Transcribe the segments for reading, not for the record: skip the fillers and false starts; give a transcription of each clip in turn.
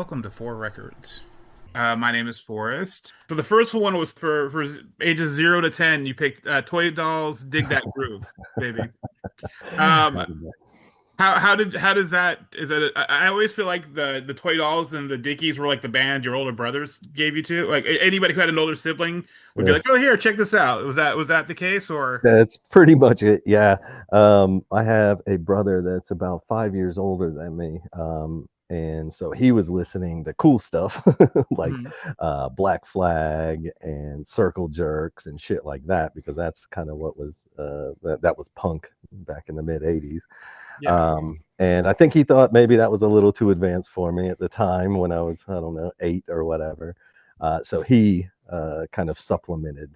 welcome to Four Records. My name is Forrest. So the first one was for ages 0 to 10. You picked Toy Dolls, Dig That Groove, baby. Um, how does that is that? I always feel like the Toy Dolls and the Dickies were like the band your older brothers gave you to. Like anybody who had an older sibling would be Yeah, like, "Oh, here, check this out." Was that the case or? that's pretty much it. Yeah. I have a brother that's about 5 years older than me. And so he was listening to cool stuff like Mhm. Black Flag and Circle Jerks and shit like that, because that's kind of what was that was punk back in the mid 80s. Yeah. And I think he thought maybe that was a little too advanced for me at the time when I was, I don't know, 8 or whatever. So he kind of supplemented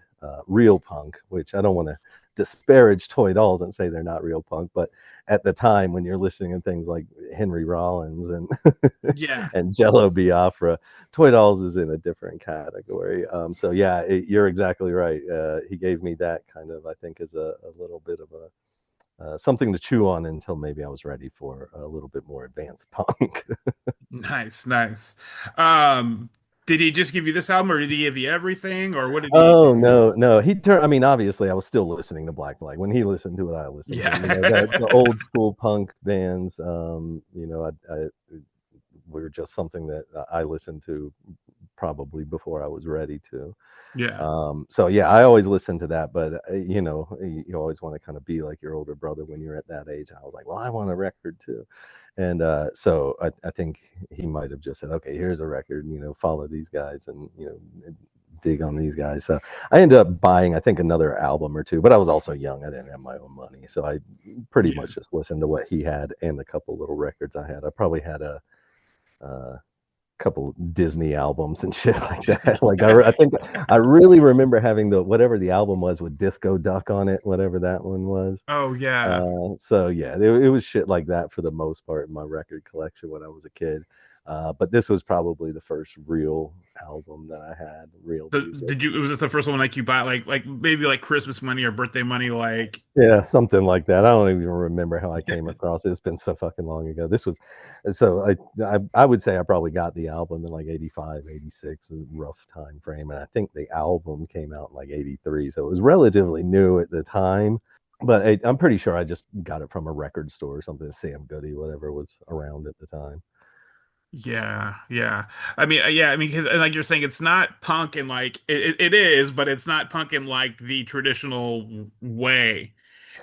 real punk, which I don't want to disparage Toy Dolls and say they're not real punk, but at the time when you're listening to things like Henry Rollins and Yeah. and Jello Biafra, Toy Dolls is in a different category. So yeah, you're exactly right. He gave me that kind of, I think, as a little bit of a something to chew on until maybe I was ready for a little bit more advanced punk. Nice, nice. Um, did he just give you this album, or did he give you everything, or what did he? Oh no, no. He turned. I mean, obviously, I was still listening to Black Flag when he listened to it. I listened to, the Yeah. old school punk bands. I were just something that I listened to probably before I was ready to. Yeah. So yeah, I always listen to that, but you always want to kind of be like your older brother when you're at that age. I was like, well, I want a record too. And so I think he might have just said, okay, here's a record, follow these guys and, dig on these guys. So I ended up buying, I think, another album or two, but I was also young. I didn't have my own money. So I pretty Yeah. much just listened to what he had and the couple little records I had. I probably had a, uh, couple Disney albums and shit like that. Like I think I really remember having the whatever the album was with Disco Duck on it, whatever that one was. Oh yeah. So yeah, it was shit like that for the most part in my record collection when I was a kid. But this was probably the first real album that I had, real So music. did you? Was this the first one like you bought like maybe like Christmas money or birthday money? Like Yeah, something like that. I don't even remember how I came across it. It's been so fucking long ago. This was, so I would say I probably got the album in like 85, 86, a rough time frame. And I think the album came out in like 83. So it was relatively new at the time. But I'm pretty sure I just got it from a record store or something, Sam Goody, whatever was around at the time. yeah, yeah. I mean, because like you're saying, it's not punk in like it is, but it's not punk in like the traditional way.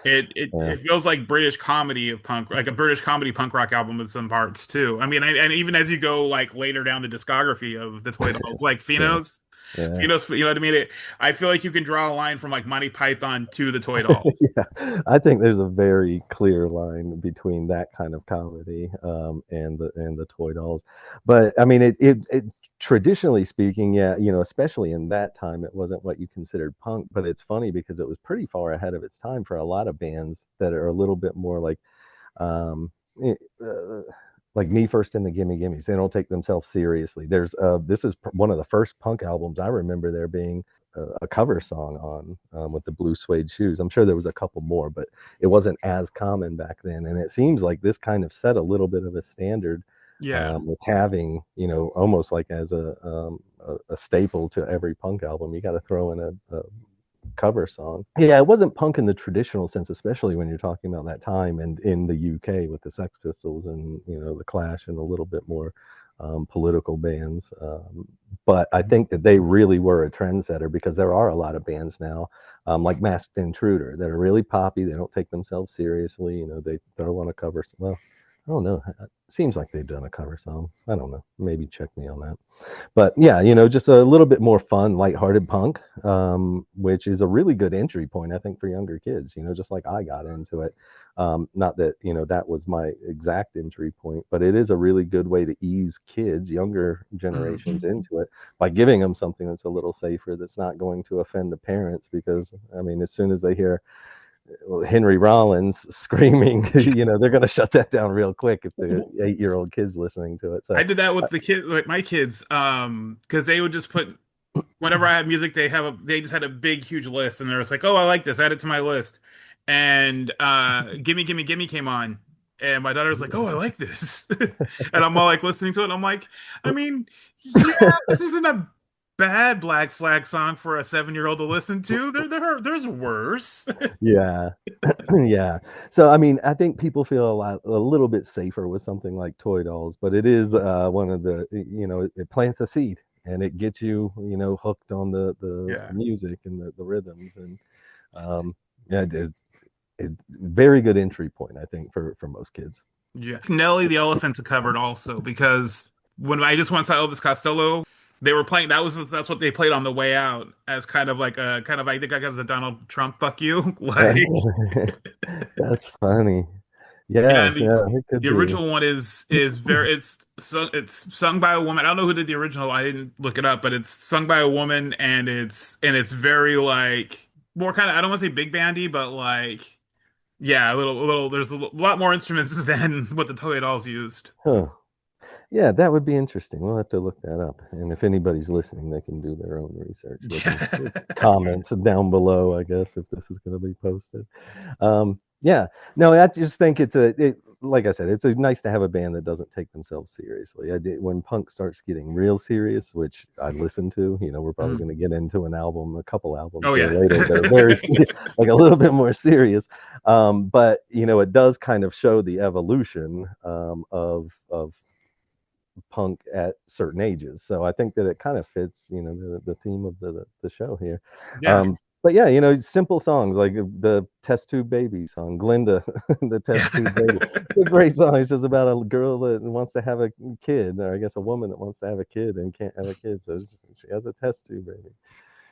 Yeah. It feels like British comedy of punk, like a British comedy punk rock album in some parts too. I mean, and even as you go like later down the discography of the Toy Dolls, like Yeah. Finos, Yeah. Finos, you know what I mean? I feel like you can draw a line from like Monty Python to the Toy Dolls. Yeah, I think there's a very clear line between that kind of comedy and the toy dolls. But I mean, it traditionally speaking, yeah, especially in that time, it wasn't what you considered punk. But it's funny because it was pretty far ahead of its time for a lot of bands that are a little bit more um, eh, uh, like Me First and the Gimme Gimmes. They don't take themselves seriously. This is one of the first punk albums I remember there being a cover song on, with the blue suede shoes. I'm sure there was a couple more, but it wasn't as common back then. And it seems like this kind of set a little bit of a standard, Yeah. with having, almost like as a staple to every punk album, you got to throw in a cover song. Yeah, it wasn't punk in the traditional sense, especially when you're talking about that time and in the UK with the Sex Pistols and the Clash and a little bit more political bands. But I think that they really were a trendsetter because there are a lot of bands now, like Masked Intruder, that are really poppy. They don't take themselves seriously. They throw on a cover. Well, I don't know. It seems like they've done a cover song. I don't know. Maybe check me on that. But yeah, just a little bit more fun, lighthearted punk, which is a really good entry point, I think, for younger kids. Just like I got into it. Not that that was my exact entry point, but it is a really good way to ease kids, younger generations, Mhm. into it by giving them something that's a little safer, that's not going to offend the parents. Because I mean, as soon as they hear Henry Rollins screaming, they're going to shut that down real quick if the 8-year-old kids listening to it. So I did that with the kid, like my kids, because they would just put whenever I had music, they just had a big, huge list, and they're just like, "Oh, I like this, add it to my list." And "Gimme, Gimme, Gimme" came on, And my daughter's like, "Oh, I like this," and I'm all like listening to it. And I'm like, I mean, yeah, this isn't a bad Black Flag song for a 7-year-old to listen to. There's worse. Yeah. Yeah. So I mean, I think people feel a little bit safer with something like Toy Dolls, but it is one of the, it plants a seed and it gets you, hooked on the Yeah, music and the rhythms, and yeah, it very good entry point, I think, for most kids. yeah. Nelly the Elephant's a covered also because when I just once saw Elvis Costello, they were playing that's what they played on the way out as kind of like a kind of I think like as a Donald Trump fuck you like. That's funny. Yeah, Yes, yeah, it could the be. original one is very it's sung by a woman. I don't know who did the original. I didn't look it up, but it's sung by a woman and it's very like more kind of I don't want to say big bandy, but like yeah, a little there's lot more instruments than what the Toy Dolls used. Huh. Yeah, that would be interesting. We'll have to look that up. And if anybody's listening, they can do their own research. They can Yeah. comment down below, I guess, if this is going to be posted. Yeah, no, I just think like I said, it's nice to have a band that doesn't take themselves seriously. When punk starts getting real serious, which I listen to. We're probably Mm. going to get into a couple albums Oh here yeah. later that are very like a little bit more serious. But it does kind of show the evolution of punk at certain ages. So I think that it kind of fits, the theme of the show here. Yeah. But yeah, simple songs like the Test Tube Baby song, Glinda, the Yeah. Test Tube Baby. It's a great song. It's just about a girl that wants to have a kid, or I guess a woman that wants to have a kid and can't have a kid, so she has a test tube baby.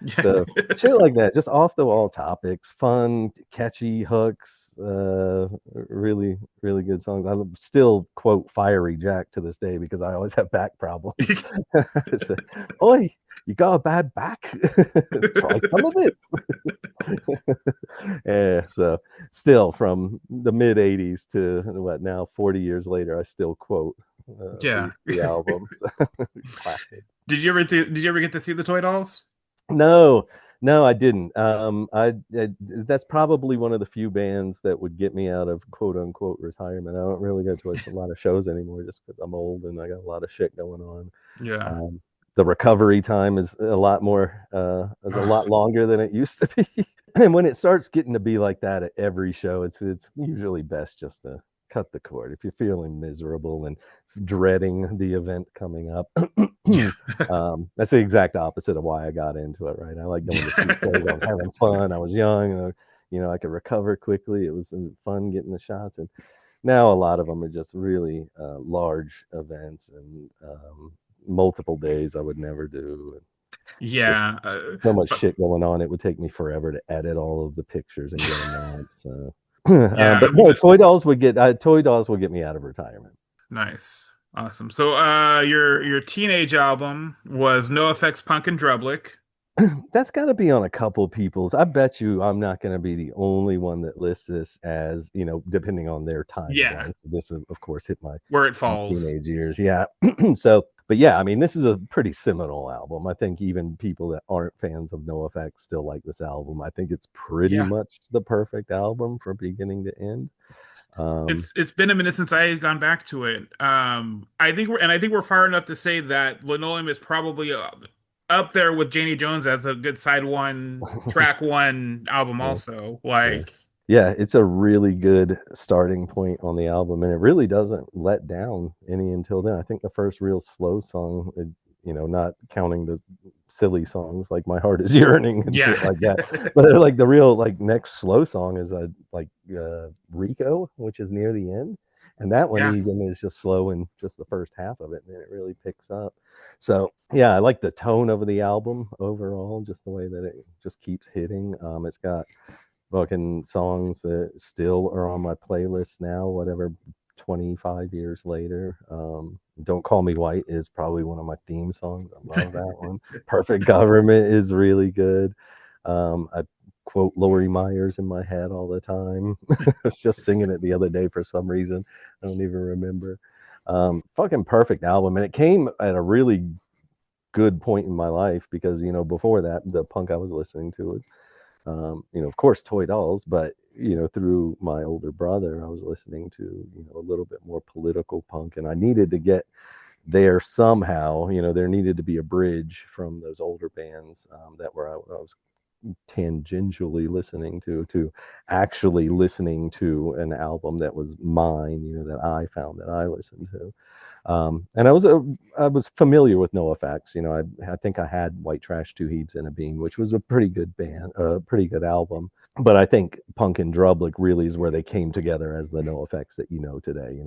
Yeah. So shit like that, just off the wall topics, fun, catchy hooks, really, really good songs. I still quote Fiery Jack to this day because I always have back problems. So, oi, you got a bad back? Try some of this. Yeah, so still from the mid 80s to what now 40 years later, I still quote Yeah. the albums. Classic. Did you ever get to see the Toy Dolls? No, no, I didn't. That's probably one of the few bands that would get me out of quote unquote retirement. I don't really go to a lot of shows anymore just because I'm old and I got a lot of shit going on. Yeah. The recovery time is is a lot longer than it used to be. And when it starts getting to be like that at every show, it's usually best just to cut the cord. If you're feeling miserable and dreading the event coming up, Yeah. that's the exact opposite of why I got into it. Right, I like going to see shows. I was having fun. I was young, and I could recover quickly. It was fun getting the shots, and now a lot of them are just really large events and multiple days I would never do. Just Yeah. so much But shit going on. It would take me forever to edit all of the pictures and get them up. So, yeah, but no, Toy Dolls would get me out of retirement. nice. Awesome. So your teenage album was NoFX Punk and Drublic. That's got to be on a couple people's. I bet you I'm not going to be the only one that lists this as, depending on their Yeah, timeline. This is, of course, hit where it my falls. teenage years. Yeah. So, but yeah, I mean, this is a pretty seminal album. I think even people that aren't fans of NoFX still like this album. I think it's pretty Yeah. much the perfect album from beginning to end. It's been a minute since I had gone back to it. I think we're far enough to say that Linoleum is probably up there with Janie Jones as a good side one, track one album Yeah, also. yeah. Like, Yeah, it's a really good starting point on the album, and it really doesn't let down any until then. I think the first real slow song, not counting the silly songs like "My Heart Is Yearning" and yeah. shit like that, but like the real like next slow song is Rico, which is near the end, and that one Yeah. even is just slow in just the first half of it, and then it really picks up. So yeah, I like the tone of the album overall, just the way that it just keeps hitting. It's got fucking songs that still are on my playlist now, whatever, 25 years later. Don't Call Me White is probably one of my theme songs. I love that one. Perfect Government is really good. I quote Lori Myers in my head all the time. I was just singing it the other day for some reason. I don't even remember. Fucking perfect album. And it came at a really good point in my life because, before that, the punk I was listening to was of course, Toy Dolls, but through my older brother, I was listening to, a little bit more political punk, and I needed to get there somehow. There needed to be a bridge from those older bands that were I was tangentially listening to actually listening to an album that was mine, that I found that I listened to. And I was familiar with NoFX. I think I had White Trash, Two Heaps, and a Bean, which was a pretty good band, a pretty good album. But I think Punk and Drublic really is where they came together as the NoFX that today.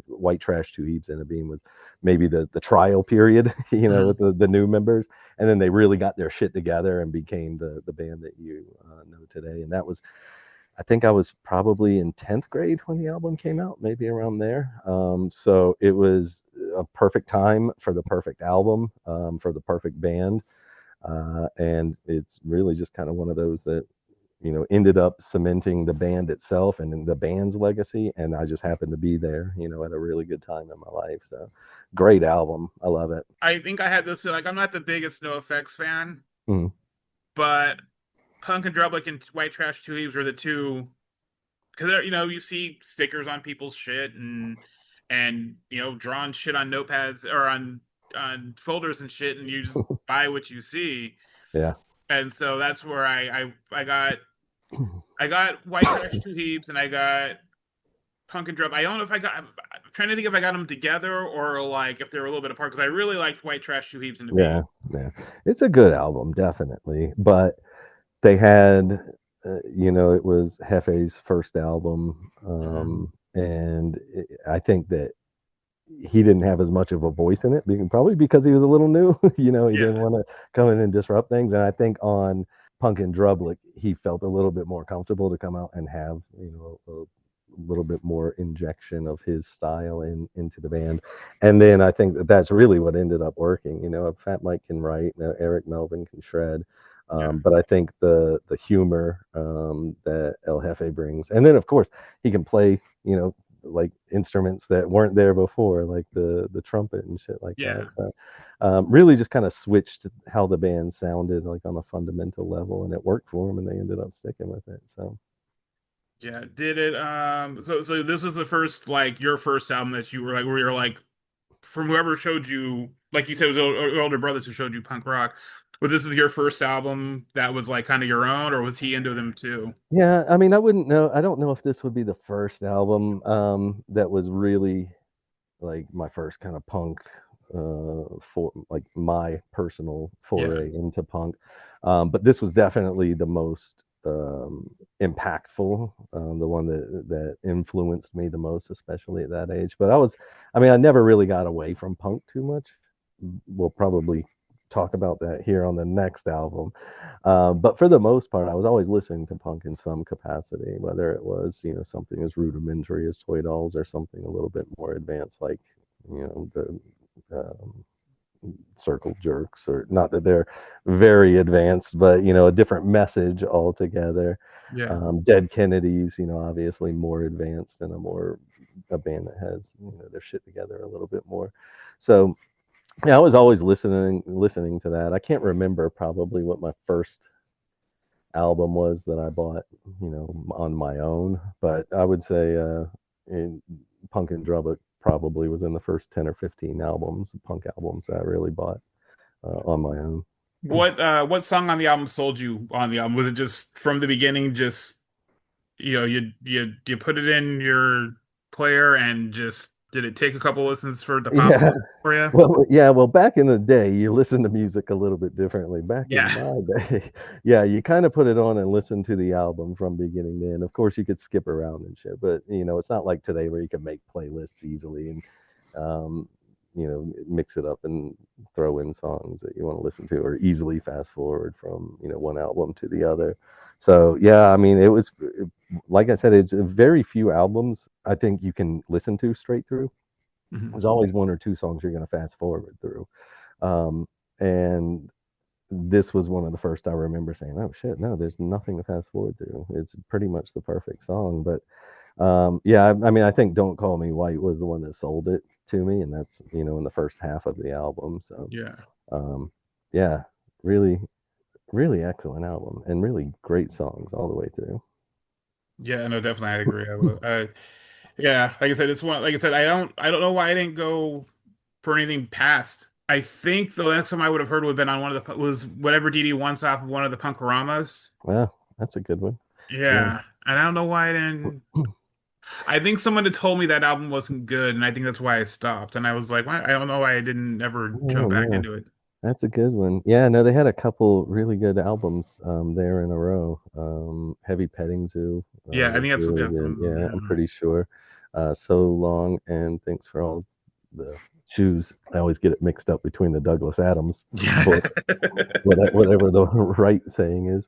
White Trash, Two Heaps, and a Bean was maybe the trial period, with the new members, and then they really got their shit together and became the band that you know today. And that was, I think I was probably in 10th grade when the album came out, maybe around there. So it was a perfect time for the perfect album, for the perfect band. And it's really just kind of one of those that, ended up cementing the band itself and the band's legacy. And I just happened to be there, at a really good time in my life. So great album. I love it. I think I had this like I'm not the biggest NoFX fan, Mm. but Punk and Drublic and White Trash Two Leaves are the two because you see stickers on people's shit and drawn shit on notepads or on folders and shit, and you just buy what you see. Yeah. And so that's where I got White Trash Two Heaps and I got Punk and Drub. I don't know if I'm trying to think if I got them together or like if they were a little bit apart because I really liked White Trash Two Heaps and the Yeah. Bean. Yeah. It's a good album, definitely. But they had, it was Hefe's first album. And I think that he didn't have as much of a voice in it, probably because he was a little new. He Yeah, didn't want to come in and disrupt things. And I think on Punk and Drublic, he felt a little bit more comfortable to come out and have, a little bit more injection of his style into the band. And then I think that's really what ended up working. Fat Mike can write, Eric Melvin can shred. yeah, But I think the humor that El Jefe brings, and then of course he can play, like instruments that weren't there before, like the trumpet and shit like that. yeah, So really just kind of switched how the band sounded, like on a fundamental level, and it worked for them, and they ended up sticking with it. So yeah. Did it? So this was the first like your first album that you were like where you're like from whoever showed you, like you said, it was your older brothers who showed you punk rock. But this is your first album that was like kind of your own, or was he into them too? yeah, I mean, I wouldn't know. I don't know if this would be the first album that was really like my first kind of punk for like my personal Yeah, foray into punk. But this was definitely the most impactful, the one that influenced me the most, especially at that age. But I mean, I never really got away from punk too much. We'll probably talk about that here on the next album. But for the most part, I was always listening to punk in some capacity, whether it was, something as rudimentary as Toy Dolls or something a little bit more advanced, like, the um, Circle Jerks, or not that they're very advanced, but, a different message altogether. yeah. Dead Kennedys, obviously more advanced and a band that has, their shit together a little bit more. So, yeah, I was always listening to that. I can't remember probably what my first album was that I bought, on my own, but I would say in Punk and Drublic probably was in the first 10 or 15 albums, punk albums that I really bought on my own. What song on the album sold you on the album? Was it just from the beginning, just you put it in your player and just did it take a couple listens for it to pop Yeah. for you? Well, yeah, well, back in the day, you listened to music a little bit differently. Back in Yeah, my day, yeah, you kind of put it on and listen to the album from beginning to end. Of course, you could skip around and shit, but it's not like today where you can make playlists easily and um, mix it up and throw in songs that you want to listen to, or easily fast forward from one album to the other. So yeah, I mean, it was like I said, it's very few albums I think you can listen to straight through. Mhm. There's always one or two songs you're going to fast forward through. Um, and this was one of the first I remember saying, "Oh shit, no, there's nothing to fast forward through. It's pretty much the perfect song." But yeah, I mean, I think "Don't Call Me White" was the one that sold it to me, and that's in the first half of the album. So Yeah. um, yeah, really, really excellent album, and really great songs all the way through. Yeah, no, definitely, I agree. Yeah, like I said, it's one. Like I said, I don't know why I didn't go for anything past. I think the last time I would have heard would have been on one of the was whatever DD once off of one of the Punkaramas. Well, that's a good one. Yeah. Yeah, and I don't know why I didn't. I think someone had told me that album wasn't good, and I think that's why I stopped. And I was like, why? I don't know why I didn't ever Oh jump back man, into it. that's a good one. Yeah, no, they had a couple really good albums there in a row. Heavy Petting Zoo Yeah, I was think really that's good. one of them. Yeah, I'm pretty sure. So Long and Thanks for All the Shoes. I always get it mixed up between the Douglas Adams Yeah. book, whatever the right saying is.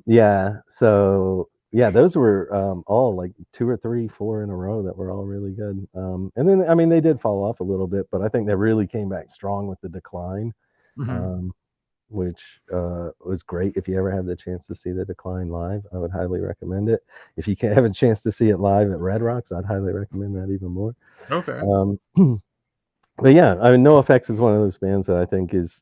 Yeah, so yeah, those were all like two or three, four in a row that were all really good. And then I mean they did fall off a little bit, but I think they really came back strong with the decline, Mhm. um, which was great. If you ever have the chance to see the decline live, I would highly recommend it. If you can't have a chance to see it live at Red Rocks, I'd highly recommend that even more. Okay. Um, but yeah, I mean, NoFX is one of those bands that I think is,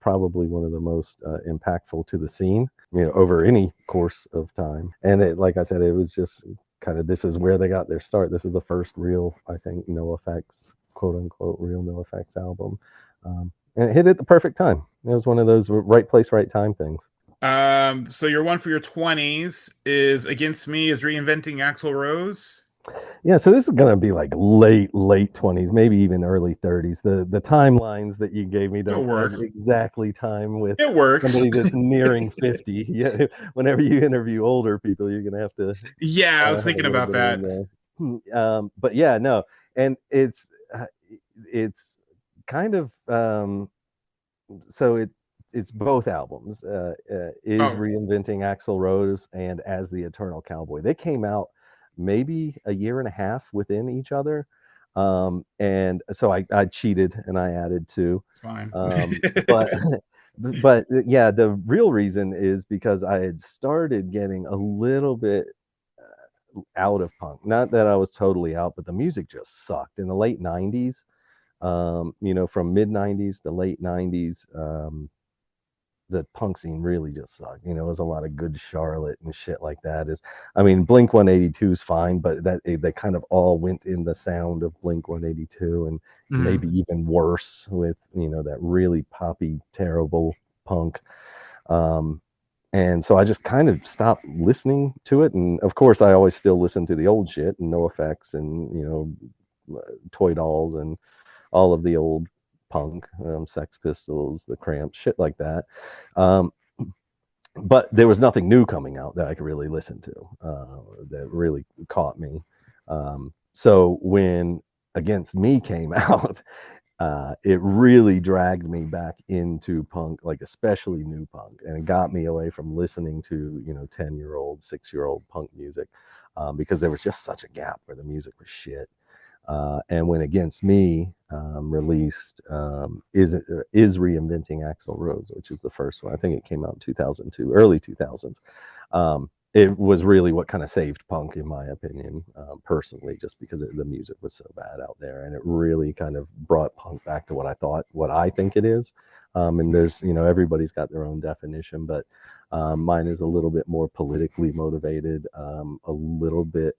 probably one of the most impactful to the scene, over any course of time. And like I said, it was just kind of this is where they got their start. This is the first real, I think, NoFX, quote unquote, real NoFX album, and it hit at the perfect time. It was one of those right place, right time things. So your one for your 20s is Against Me is Reinventing Axl Rose. Yeah, so this is gonna be like late 20s, maybe even early 30s. The timelines that you gave me It'll don't like work. exactly time with It works. somebody that's nearing 50. Yeah, whenever you interview older people, you're gonna have to Yeah, I was have a thinking little about bit of room that. there. But yeah, no, and uh, it's kind of so it's both albums. Is Oh, Reinventing Axl Rose and As the Eternal Cowboy. They came out maybe a year and a half within each other. And so I cheated and I added two. it's fine. But yeah, the real reason is because I had started getting a little bit out of punk. Not that I was totally out, but the music just sucked in the late 90s. From mid 90s to late 90s. The punk scene really just sucked. It was a lot of Good Charlotte and shit like that. I mean, Blink 182 is fine, but they kind of all went in the sound of Blink 182, and maybe Mhm. even worse with that really poppy, terrible punk. Um, and so I just kind of stopped listening to it. And of course, I always still listen to the old shit and NoFX and Toy Dolls and all of the old punk, Sex Pistols, the Cramps, shit like that. Um, but there was nothing new coming out that I could really listen to that really caught me. So when Against Me came out, it really dragged me back into punk, like especially new punk, and it got me away from listening to 10-year-old, 6-year-old punk music, because there was just such a gap where the music was shit. And when Against Me released, is Reinventing Axl Rose, which is the first one. I think it came out in 2002, early 2000s. It was really what kind of saved punk, in my opinion, personally, just because the music was so bad out there, and it really kind of brought punk back to what I think it is. And there's, everybody's got their own definition, but mine is a little bit more politically motivated, a little bit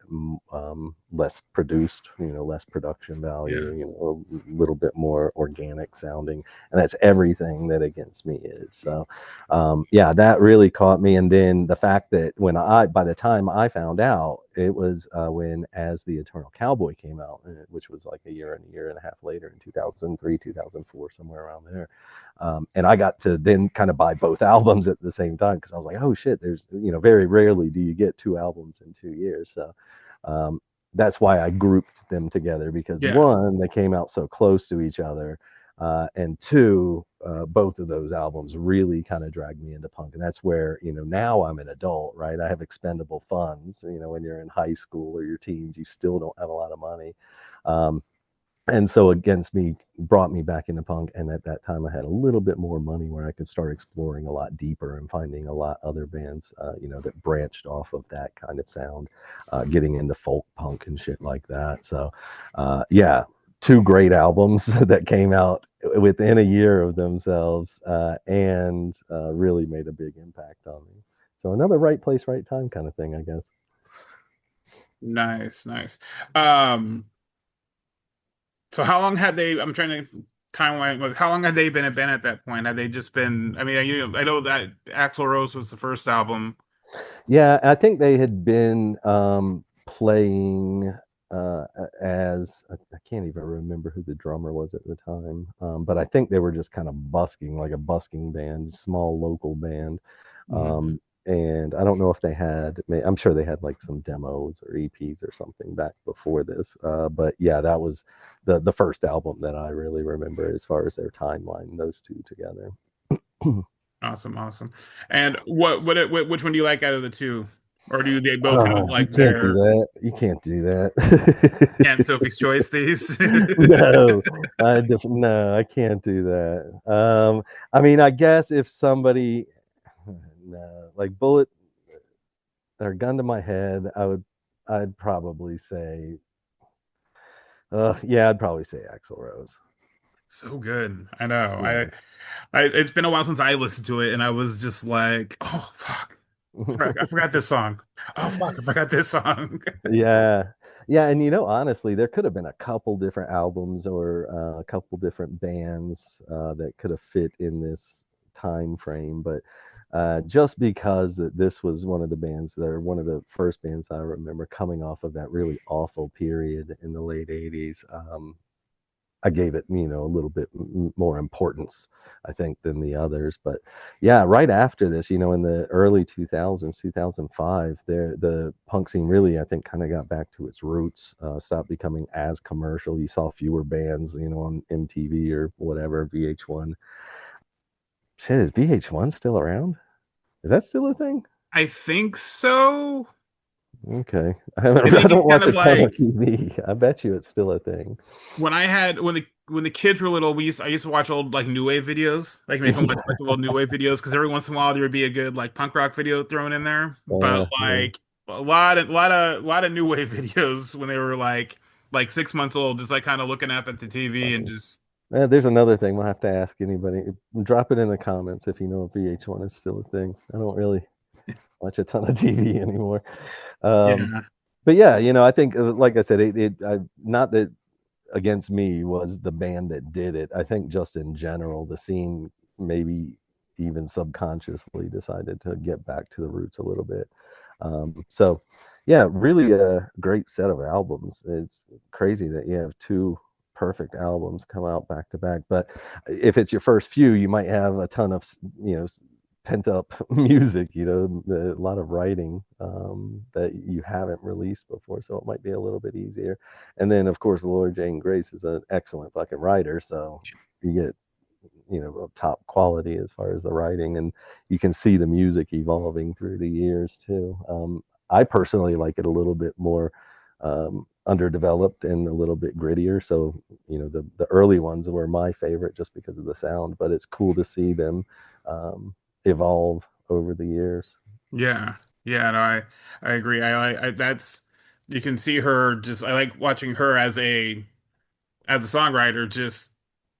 less produced, less production Yeah. value, a little bit more organic sounding, and that's everything that Against Me is. So, yeah, that really caught me. And then the fact that by the time I found out, it was when As the Eternal Cowboy came out, which was like a year and a half later in 2003, 2004, somewhere around there. And I got to then kind of buy both albums at the same time because I was like, oh shit, there's, very rarely do you get two albums in 2 years. So um, that's why I grouped them together, because Yeah. one, they came out so close to each other. And two, both of those albums really kind of dragged me into punk. And that's where, now I'm an adult, right? I have expendable funds. When you're in high school or your teens, you still don't have a lot of money. Um, and so Against Me brought me back into punk, and at that time I had a little bit more money where I could start exploring a lot deeper and finding a lot other bands, that branched off of that kind of sound, getting into folk punk and shit like that. So yeah, two great albums that came out within a year of themselves, and really made a big impact on me. So another right place, right time kind of thing, I guess. Nice, nice. Um, so how long had they? I'm trying to timeline. Like, how long had they been a band at that point? Had they just been? I mean, I know that Axl Rose was the first album. Yeah, I think they had been playing as I can't even remember who the drummer was at the time, but I think they were just kind of busking, like a busking band, small local band. Mhm. Um, and I don't know if they had, I'm sure they had like some demos or EPs or something back before this. But yeah, that was the first album that I really remember as far as their timeline, those two together. Awesome, awesome. And which one do you like out of the two, or do they both have Oh, you like can't do their that. You can't do that. and Sophie's Choice these? No, no, I can't do that. I mean, I guess if somebody, no, like bullet or gun to my head, I'd probably say, yeah, I'd probably say Axl Rose. So good. I know. Yeah. It's been a while since I listened to it, and I was just like, oh fuck, I forgot this song. Oh fuck, I forgot this song. Yeah. Yeah, and honestly, there could have been a couple different albums or a couple different bands that could have fit in this time frame, but just because this was one of the bands that are one of the first bands I remember coming off of that really awful period in the late 80s. I gave it, a little bit more importance, I think, than the others. But yeah, right after this, in the early 2000s, 2005, the punk scene really, I think, kind of got back to its roots, stopped becoming as commercial. You saw fewer bands, on MTV or whatever, VH1. Shit, is VH1 still around? Is that still a thing? I think so. Okay. I I think it's don't kind watch of a ton of like TV. I bet you it's still a thing. when I had when the kids were little, I used to watch old like new wave videos, like make them watch like old new wave videos because every once in a while there would be a good like punk rock video thrown in there. But Yeah. like a lot of new wave videos when they were like 6 months old, just like kind of looking up at the TV and just There's another thing we'll have to ask anybody. Drop it in the comments if you know if VH1 is still a thing. I don't really watch a ton of TV anymore. Um, yeah, but yeah, I think, like I said, not that against me was the band that did it. I think just in general, the scene maybe even subconsciously decided to get back to the roots a little bit. So, yeah, really a great set of albums. It's crazy that you have two perfect albums come out back to back. But if it's your first few, you might have a ton of, pent up music, a lot of writing that you haven't released before. So it might be a little bit easier. And then, of course, Laura Jane Grace is an excellent fucking writer. So you get, top quality as far as the writing. And you can see the music evolving through the years, too. I personally like it a little bit more underdeveloped and a little bit grittier. So, the early ones were my favorite just because of the sound, but it's cool to see them evolve over the years. yeah, yeah. No, I agree. I that's you can see her just. I like watching her as a songwriter, just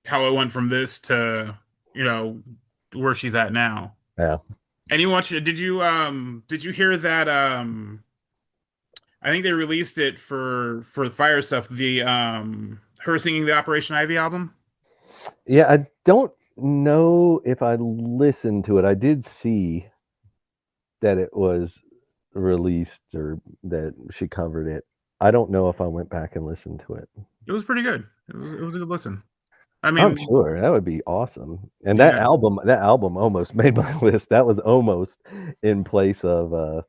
how it went from this to you know where she's at now. Yeah. And you watch did you hear that I think they released it for the Fire stuff, the her singing the Operation Ivy album? Yeah, I don't know if I listened to it. I did see that it was released or that she covered it. I don't know if I went back and listened to it. It was pretty good. It was a good listen. I I'm mean, sure that would be awesome. And yeah. that album almost made my list. That was almost in place of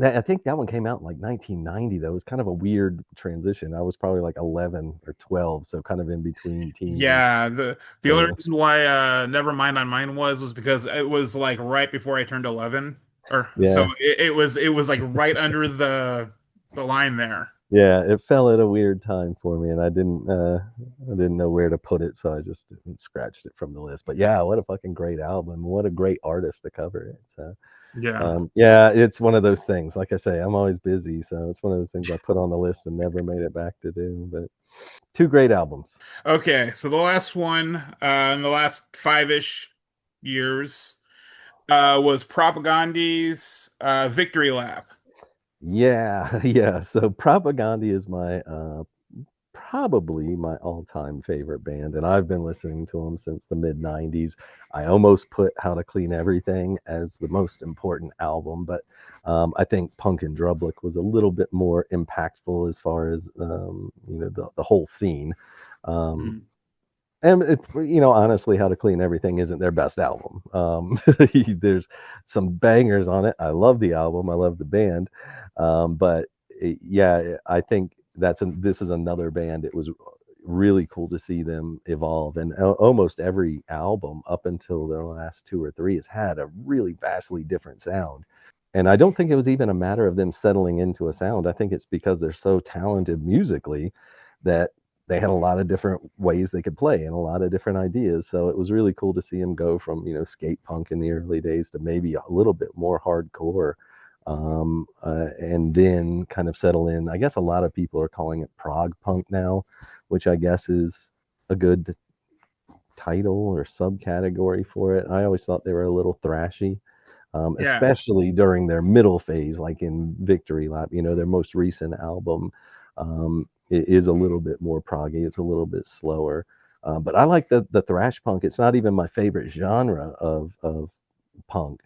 I think that one came out in like 1990 though. It was kind of a weird transition. I was probably like 11 or 12, so kind of in between teens and Yeah, the only so reason why Nevermind on mine was because it was like right before I turned 11 or so yeah. it was like right under the line there. Yeah, it fell at a weird time for me, and I didn't know where to put it, so I just scratched it from the list. But yeah, what a fucking great album! What a great artist to cover it. So, Yeah. yeah, it's one of those things. Like I say, I'm always busy, so it's one of those things I put on the list and never made it back to do. But two great albums. Okay, so the last one in the last 5-ish years, was Propagandhi's Victory Lap. Yeah, yeah. So Propaghandi is my probably my all-time favorite band, and I've been listening to them since the mid '90s. I almost put How to Clean Everything as the most important album, but I think Punk and Drublic was a little bit more impactful as far as the whole scene. Um, Mhm. and honestly, How to Clean Everything isn't their best album. There's some bangers on it. I love the album. I love the band. But yeah, I think this is another band. It was really cool to see them evolve, and almost every album up until their last two or three has had a really vastly different sound. And I don't think it was even a matter of them settling into a sound. I think it's because they're so talented musically that they had a lot of different ways they could play and a lot of different ideas. So it was really cool to see him go from, skate punk in the early days to maybe a little bit more hardcore. And then kind of settle in. I guess a lot of people are calling it prog punk now, which I guess is a good title or subcategory for it. I always thought they were a little thrashy, Yeah, especially during their middle phase, like in Victory Lap. Their most recent album is a little bit more proggy. It's a little bit slower. But I like the thrash punk. It's not even my favorite genre of punk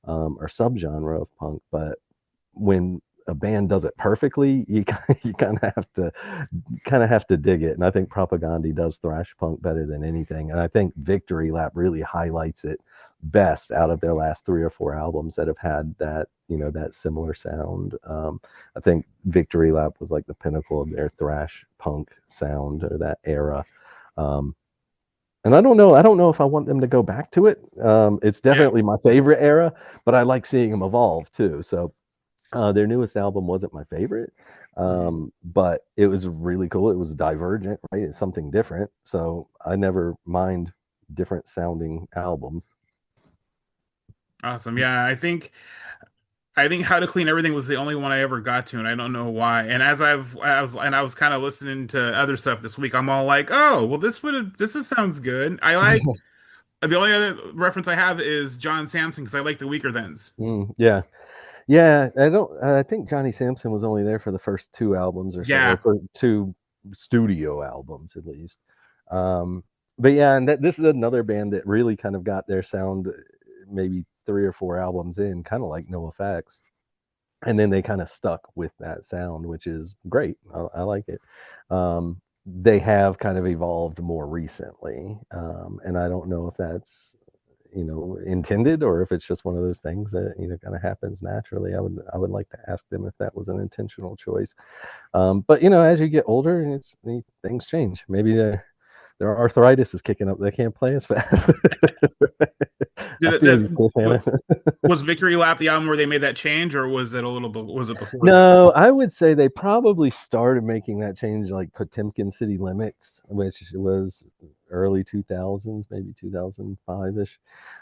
or subgenre of punk, but when a band does it perfectly, you you kind of have to dig it. And I think Propaghandi does thrash punk better than anything. And I think Victory Lap really highlights it best out of their last three or four albums that have had that similar sound. I think Victory Lap was like the pinnacle of their thrash punk sound or that era. Um, and I don't know if I want them to go back to it. It's yeah. definitely my favorite era, but I like seeing them evolve too. So their newest album wasn't my favorite, Mhm. but it was really cool. It was divergent, right? It's something different. So I never mind different sounding albums. Awesome. Yeah, I think How to Clean Everything was the only one I ever got to, and I don't know why. And as I was kind of listening to other stuff this week, I'm all like, oh, well, sounds good. I like the only other reference I have is John Samson because I like the Weaker Thens. Yeah, yeah. I don't. I think Johnny Sampson was only there for the first two albums or so, or Yeah. for two studio albums at least. Um, but yeah, and this is another band that really kind of got their sound maybe three or four albums in, kind of like NoFX. And then they kind of stuck with that sound, which is great. I like it. They have kind of evolved more recently, and I don't know if that's intended or if it's just one of those things that kind of happens naturally. I would like to ask them if that was an intentional choice. But as you get older, things change. Maybe their arthritis is kicking up. They can't play as fast. I Did it, feel you, that Chris Hanna. was Victory Lap the album where they made that change, or was it was it before that? No, I would say they probably started making that change like Potemkin City Limits, which was early 2000s, maybe 2005-ish.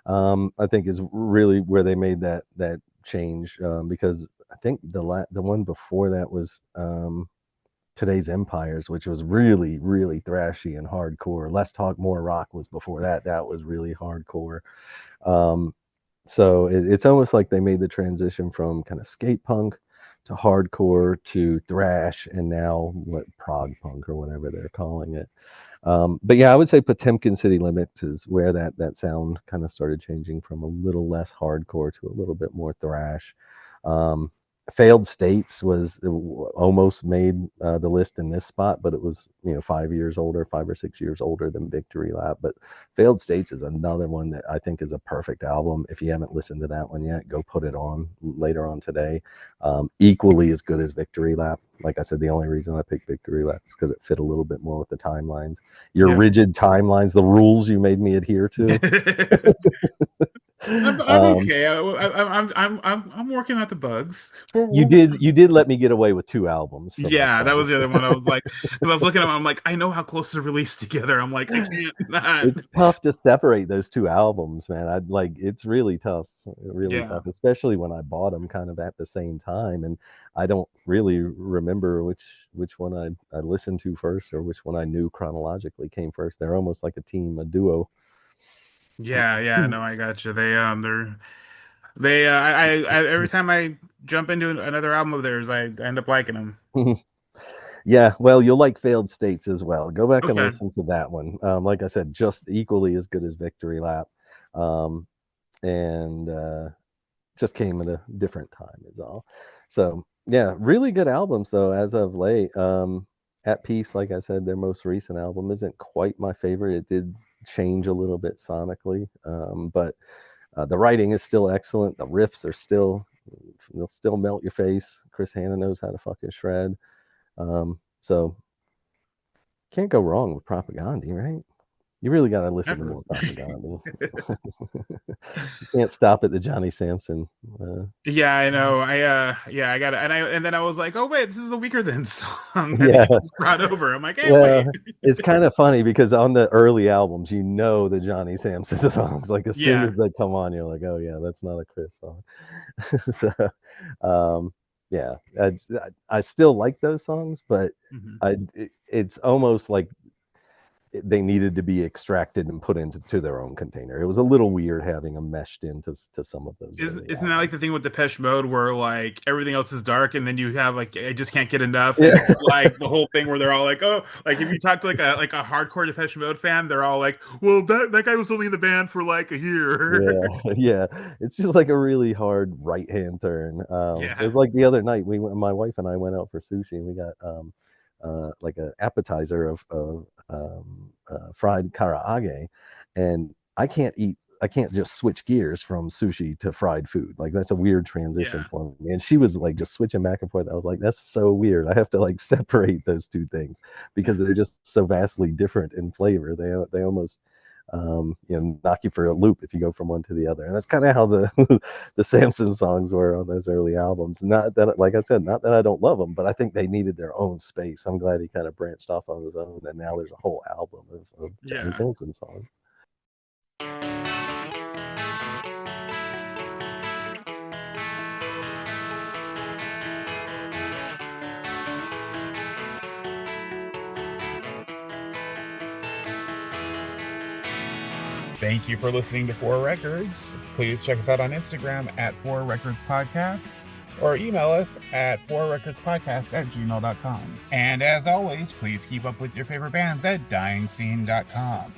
I think is really where they made that change, because I think the one before that was Today's Empires, which was really, really thrashy and hardcore. Less Talk More Rock was before that. That was really hardcore. Um, so it's almost like they made the transition from kind of skate punk to hardcore to thrash, and now what prog punk or whatever they're calling it. But yeah, I would say Potemkin City Limits is where that sound kind of started changing from a little less hardcore to a little bit more thrash. Um, Failed States was almost made the list in this spot, but it was 5 years older, 5 or 6 years older than Victory Lap. But Failed States is another one that I think is a perfect album. If you haven't listened to that one yet, go put it on later on today. Equally as good as Victory Lap. Like I said, the only reason I picked Victory Lap is because it fit a little bit more with the timelines. Your Yeah. rigid timelines, the rules you made me adhere to. I'm um, okay. I'm working out the bugs. We're, you we're, did you did let me get away with two albums for my yeah, that was price. the other one. I was like, because I was looking at them, I'm like, I know how close they're released together. I'm like, I can't not. It's tough to separate those two albums, man. I'd like it's really Yeah. tough, especially when I bought them kind of at the same time, and I don't really remember which one I listened to first or which one I knew chronologically came first. They're almost like a team, a duo. Yeah, yeah, no, I got you. They're. They, every time I jump into another album of theirs, I end up liking them. Yeah, well, you'll like Failed States as well. Go back and Okay. listen to that one. Like I said, just equally as good as Victory Lap. Um, and just came at a different time is all. So yeah, really good albums though as of late. At Peace, like I said, their most recent album isn't quite my favorite. It did change a little bit sonically, but the writing is still excellent. The riffs are still, they'll still melt your face. Chris Hanna knows how to fucking shred. So can't go wrong with Propaghandi, right? You really got to listen to Never. more Propaghandi. You can't stop at the Johnny Sampson. Yeah, I know. I got it. And then I was like, oh wait, this is a Weaker Than song that he Yeah, just brought over. I'm like, hey, well, wait. it's kind of funny because on the early albums, you know the Johnny Sampson songs. Like as soon Yeah. as they come on, you're like, oh yeah, that's not a Chris song. So, um, yeah, I still like those songs, but Mhm. it's almost like they needed to be extracted and put into their own container. It was a little weird having them meshed into to some of those early Isn't that like albums. the thing with Depeche Mode where like everything else is dark and then you have like I just can't get enough and Yeah, it's like the whole thing where they're all like, oh, like if you talk to like a hardcore Depeche Mode fan, they're all like, well, that guy was only in the band for like a year. yeah, yeah. It's just like a really hard right hand turn. It Yeah. was like the other night my wife and I went out for sushi and we got like an appetizer of fried karaage, and I can't just switch gears from sushi to fried food. Like that's a weird transition Yeah. for me. And she was like just switching back and forth. I was like, that's so weird. I have to like separate those two things because they're just so vastly different in flavor. They almost knock you for a loop if you go from one to the other. And that's kind of how the the Samson songs were on those early albums. Not that, like I said, not that I don't love them, but I think they needed their own space. I'm glad he kind of branched off on his own, and now there's a whole album of Johnny Yeah. Samson songs. Thank you for listening to Four Records. Please check us out on Instagram at Four Records Podcast or email us at fourrecordspodcast@gmail.com. And as always, please keep up with your favorite bands at dyingscene.com.